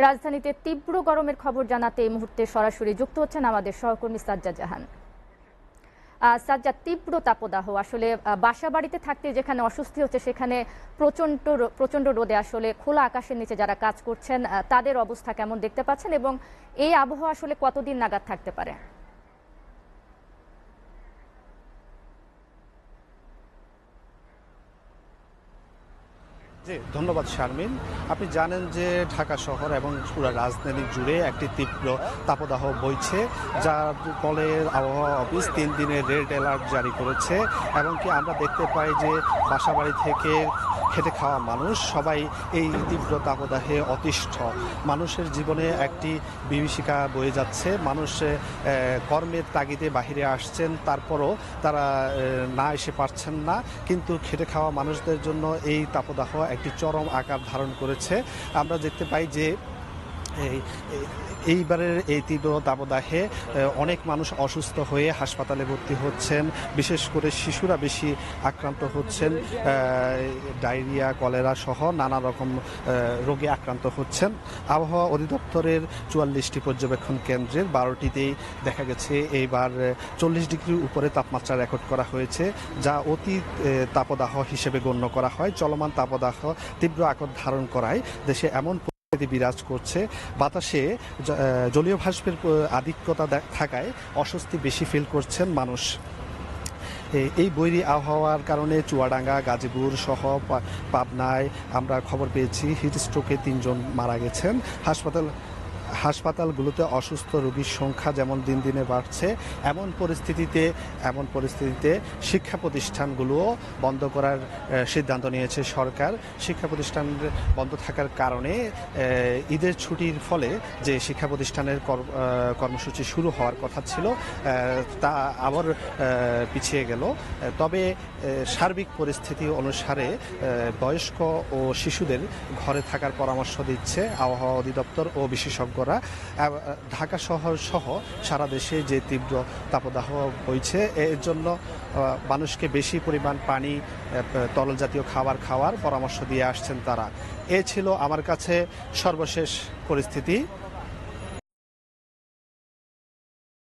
রাজধানীতে তীব্র গরমের খবর জানাতে এই মুহূর্তে সরাসরি যুক্ত হচ্ছেন আমাদের সহকর্মী সাজ্জাদ জাহান। সাজ্জাদ, তীব্র তাপদাহ আসলে বাসা বাড়িতে থাকতে যেখানে অস্বস্তি হচ্ছে সেখানে প্রচন্ড রোদে আসলে খোলা আকাশের নিচে যারা কাজ করছেন তাদের অবস্থা কেমন দেখতে পাচ্ছেন এবং এই আবহাওয়া আসলে কতদিন নাগাদ থাকতে পারে? জি, ধন্যবাদ শারমিন। আপনি জানেন যে ঢাকা শহর এবং পুরো রাজধানী জুড়ে একটি তীব্র তাপদাহ বইছে, যার ফলে আবহাওয়া অফিস 3 দিনের রেড অ্যালার্ট জারি করেছে। এবং কি আমরা দেখতে পাই যে বাসাবাড়ি থেকে খেটে খাওয়া মানুষ সবাই এই তীব্র তাপদাহে অতিষ্ঠ। মানুষের জীবনে একটি বিভীষিকা বয়ে যাচ্ছে। মানুষ কর্মের তাগিদে বাহিরে আসছেন, তারপরও তারা না এসে পারছেন না। কিন্তু খেটে খাওয়া মানুষদের জন্য এই তাপদাহ একটি চরম আকার ধারণ করেছে। আমরা দেখতে পাই যে এইবারের এই তীব্র তাপদাহে অনেক মানুষ অসুস্থ হয়ে হাসপাতালে ভর্তি হচ্ছেন। বিশেষ করে শিশুরা বেশি আক্রান্ত হচ্ছেন, ডায়রিয়া, কলেরা সহ নানা রকম রোগে আক্রান্ত হচ্ছেন। আবহাওয়া অধিদপ্তরের 44টি পর্যবেক্ষণ কেন্দ্রের 12টিতেই দেখা গেছে এইবার 40 ডিগ্রির উপরে তাপমাত্রা রেকর্ড করা হয়েছে, যা অতি তাপদাহ হিসেবে গণ্য করা হয়। চলমান তাপদাহ তীব্র আকার ধারণ করায় দেশে এমন বিরাজ করছে। বাতাসে জলীয় বাষ্পের আধিক্যতা থাকায় অস্বস্তি বেশি ফিল করছেন মানুষ। এই বৈরী আবহাওয়ার কারণে চুয়াডাঙ্গা, গাজীপুর সহ পাবনায় আমরা খবর পেয়েছি হিটস্ট্রোকে 3 জন মারা গেছেন। হাসপাতালগুলোতে অসুস্থ রোগীর সংখ্যা যেমন দিন দিনে বাড়ছে, এমন পরিস্থিতিতে শিক্ষা প্রতিষ্ঠানগুলোও বন্ধ করার সিদ্ধান্ত নিয়েছে সরকার। শিক্ষা প্রতিষ্ঠান বন্ধ থাকার কারণে ঈদের ছুটির ফলে যে শিক্ষা প্রতিষ্ঠানের কর্মসূচি শুরু হওয়ার কথা ছিল তা আবার পিছিয়ে গেল। তবে সার্বিক পরিস্থিতি অনুসারে বয়স্ক ও শিশুদের ঘরে থাকার পরামর্শ দিচ্ছে আবহাওয়া অধিদপ্তর ও বিশেষজ্ঞরা। ঢাকা শহর সহ সারা দেশে যে তীব্র তাপদাহ বইছে, এর জন্য মানুষকে বেশি পরিমাণ পানি, তরল জাতীয় খাবার খাওয়ার পরামর্শ দিয়ে আসছেন তারা। এ ছিল আমার কাছে সর্বশেষ পরিস্থিতি।